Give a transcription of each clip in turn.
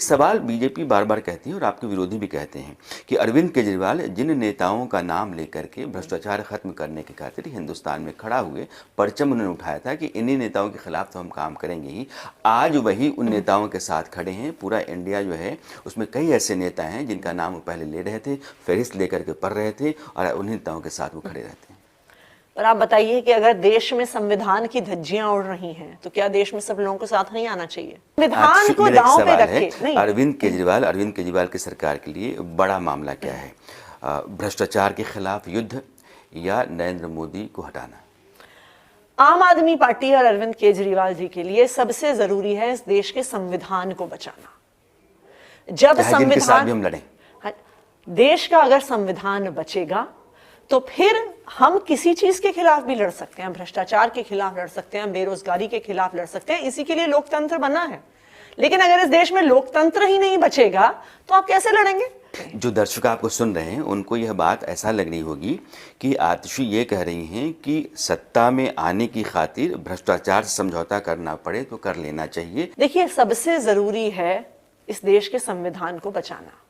सवाल बीजेपी बार बार कहती है और आपके विरोधी भी कहते हैं कि अरविंद केजरीवाल जिन नेताओं का नाम लेकर के भ्रष्टाचार खत्म करने की खातिर हिंदुस्तान में खड़ा हुए, परचम उन्होंने उठाया था कि इन्हीं नेताओं के खिलाफ तो हम काम करेंगे ही, आज वही उन नेताओं के साथ खड़े हैं। पूरा इंडिया जो है उसमें कई ऐसे नेता हैं जिनका नाम वो पहले ले रहे थे, फहरिस्त लेकर के पढ़ रहे थे और उन नेताओं के साथ वो खड़े रहते हैं। पर आप बताइए कि अगर देश में संविधान की धज्जियां उड़ रही हैं तो क्या देश में सब लोगों को साथ नहीं आना चाहिए? संविधान को दांव पे रखे नहीं। अरविंद केजरीवाल की सरकार के लिए बड़ा मामला क्या है? भ्रष्टाचार के खिलाफ युद्ध या नरेंद्र मोदी को हटाना? आम आदमी पार्टी और अरविंद केजरीवाल जी के लिए सबसे जरूरी है इस देश के संविधान को बचाना। जब संविधान भी हम लड़ें, देश का अगर संविधान बचेगा तो फिर हम किसी चीज के खिलाफ भी लड़ सकते हैं। भ्रष्टाचार के खिलाफ लड़ सकते हैं, बेरोजगारी के खिलाफ लड़ सकते हैं। इसी के लिए लोकतंत्र बना है। लेकिन अगर इस देश में लोकतंत्र ही नहीं बचेगा तो आप कैसे लड़ेंगे? जो दर्शक आपको सुन रहे हैं उनको यह बात ऐसा लग रही होगी कि आतिशी ये कह रही हैं कि सत्ता में आने की खातिर भ्रष्टाचार से समझौता करना पड़े तो कर लेना चाहिए। देखिए, सबसे जरूरी है इस देश के संविधान को बचाना।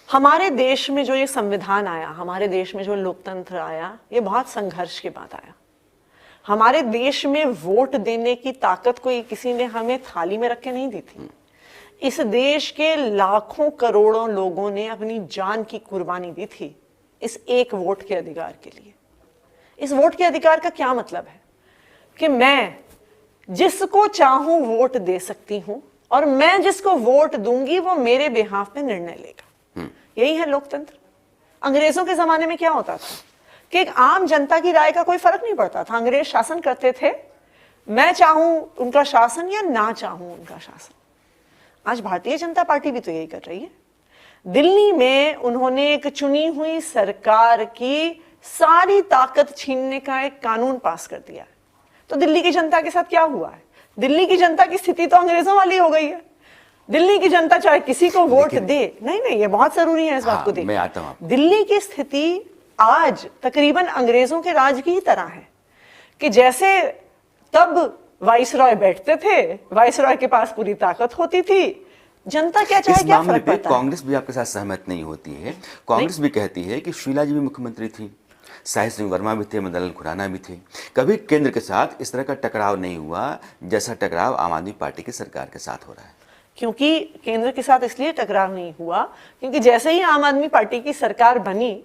हमारे देश में जो ये संविधान आया, हमारे देश में जो लोकतंत्र आया, ये बहुत संघर्ष के बाद आया। हमारे देश में वोट देने की ताकत कोई किसी ने हमें थाली में रख के नहीं दी थी। इस देश के लाखों करोड़ों लोगों ने अपनी जान की कुर्बानी दी थी इस एक वोट के अधिकार के लिए। इस वोट के अधिकार का क्या मतलब है कि मैं जिसको चाहूं वोट दे सकती हूं और मैं जिसको वोट दूंगी वो मेरे बिहाफ पे निर्णय लेगा। यही है लोकतंत्र। अंग्रेजों के जमाने में क्या होता था कि एक आम जनता की राय का कोई फर्क नहीं पड़ता था। अंग्रेज शासन करते थे, मैं चाहूं उनका शासन या ना चाहूं उनका शासन। आज भारतीय जनता पार्टी भी तो यही कर रही है। दिल्ली में उन्होंने एक चुनी हुई सरकार की सारी ताकत छीनने का एक कानून पास कर दिया है। तो दिल्ली की जनता के साथ क्या हुआ है? दिल्ली की जनता की स्थिति तो अंग्रेजों वाली हो गई है। दिल्ली की जनता चाहे किसी को वोट दे, नहीं, ये बहुत जरूरी है इस बात को देखना। मैं आता हूं। दिल्ली की स्थिति आज तकरीबन अंग्रेजों के राज की ही तरह है कि जैसे तब वाइसरॉय बैठते थे, वाइसरॉय के पास पूरी ताकत होती थी, जनता क्या चाहे क्या फर्क पड़ता है। कांग्रेस भी आपके साथ सहमत नहीं होती है। कांग्रेस भी कहती है कि शीला जी भी मुख्यमंत्री थी, साहिब सिंह वर्मा भी थे, मदन लाल खुराना भी थे। कभी केंद्र के साथ इस तरह का टकराव नहीं हुआ जैसा टकराव आम आदमी पार्टी की सरकार के साथ हो रहा है। क्योंकि केंद्र के साथ इसलिए टकराव नहीं हुआ क्योंकि जैसे ही आम आदमी पार्टी की सरकार बनी,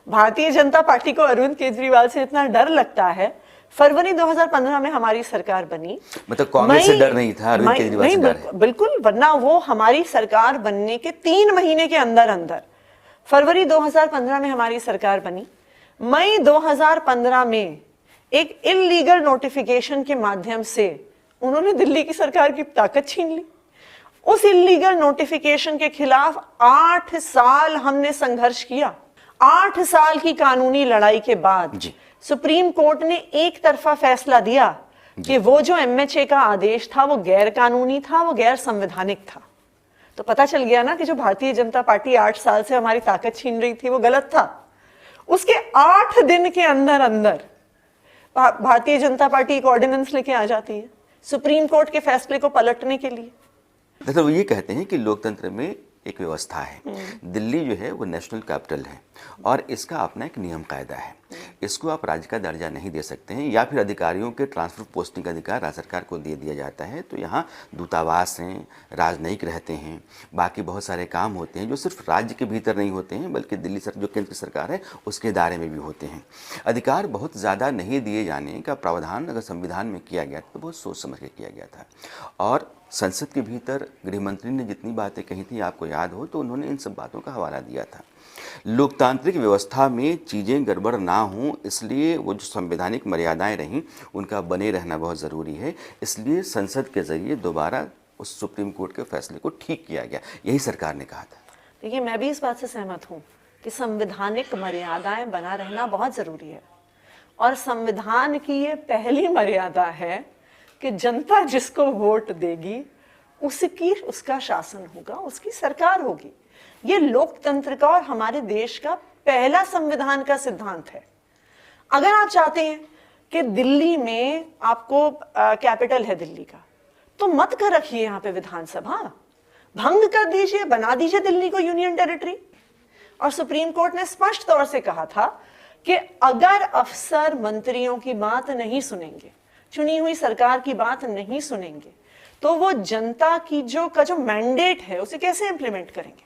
भारतीय जनता पार्टी को अरविंद केजरीवाल से इतना डर लगता है। फरवरी 2015 में हमारी सरकार बनी, मतलब कांग्रेस से डर नहीं था, अरविंद केजरीवाल से डर है। बिल्कुल, वरना वो हमारी सरकार बनने के 3 महीने के अंदर अंदर, फरवरी 2015 में हमारी सरकार बनी। मई 2015 में एक इल्लीगल नोटिफिकेशन के माध्यम से उन्होंने दिल्ली की सरकार की ताकत छीन ली। उस इल्लीगल नोटिफिकेशन के खिलाफ 8 साल हमने संघर्ष किया। 8 साल की कानूनी लड़ाई के बाद सुप्रीम कोर्ट ने एक तरफा फैसला दिया कि वो जो एमएचए का आदेश था वो गैर कानूनी था, वो गैर संवैधानिक था। तो पता चल गया ना कि जो भारतीय जनता पार्टी 8 साल से हमारी ताकत छीन रही थी वो गलत था। उसके 8 दिन के अंदर अंदर भारतीय जनता पार्टी एक ऑर्डिनेंस लेके आ जाती है सुप्रीम कोर्ट के फैसले को पलटने के लिए। मतलब वो ये कहते हैं कि लोकतंत्र में एक व्यवस्था है। दिल्ली जो है वो नेशनल कैपिटल है और इसका अपना एक नियम कायदा है। इसको आप राज्य का दर्जा नहीं दे सकते हैं या फिर अधिकारियों के ट्रांसफर पोस्टिंग का अधिकार राज्य सरकार को दे दिया जाता है। तो यहाँ दूतावास हैं, राजनयिक रहते हैं, बाकी बहुत सारे काम होते हैं जो सिर्फ राज्य के भीतर नहीं होते हैं बल्कि दिल्ली जो केंद्र की सरकार है उसके दायरे में भी होते हैं। अधिकार बहुत ज़्यादा नहीं दिए जाने का प्रावधान अगर संविधान में किया गया तो बहुत सोच समझ के किया गया था। और संसद के भीतर गृह मंत्री ने जितनी बातें कही थी, आपको याद हो, तो उन्होंने इन सब बातों का हवाला दिया था। लोकतांत्रिक व्यवस्था में चीज़ें गड़बड़ ना हों, इसलिए वो जो संवैधानिक मर्यादाएं रहीं उनका बने रहना बहुत ज़रूरी है। इसलिए संसद के ज़रिए दोबारा उस सुप्रीम कोर्ट के फैसले को ठीक किया गया, यही सरकार ने कहा था। देखिए, मैं भी इस बात से सहमत हूँ कि संवैधानिक मर्यादाएं बना रहना बहुत ज़रूरी है। और संविधान की ये पहली मर्यादा है कि जनता जिसको वोट देगी उसका शासन होगा, उसकी सरकार होगी। ये लोकतंत्र का और हमारे देश का पहला संविधान का सिद्धांत है। अगर आप चाहते हैं कि दिल्ली में आपको कैपिटल है दिल्ली का, तो मत कर रखिए यहाँ पे विधानसभा, भंग कर दीजिए, बना दीजिए दिल्ली को यूनियन टेरिटरी। और सुप्रीम कोर्ट ने स्पष्ट तौर से कहा था कि अगर अफसर मंत्रियों की बात नहीं सुनेंगे, चुनी हुई सरकार की बात नहीं सुनेंगे, तो वो जनता की जो मैंडेट है उसे कैसे इंप्लीमेंट करेंगे।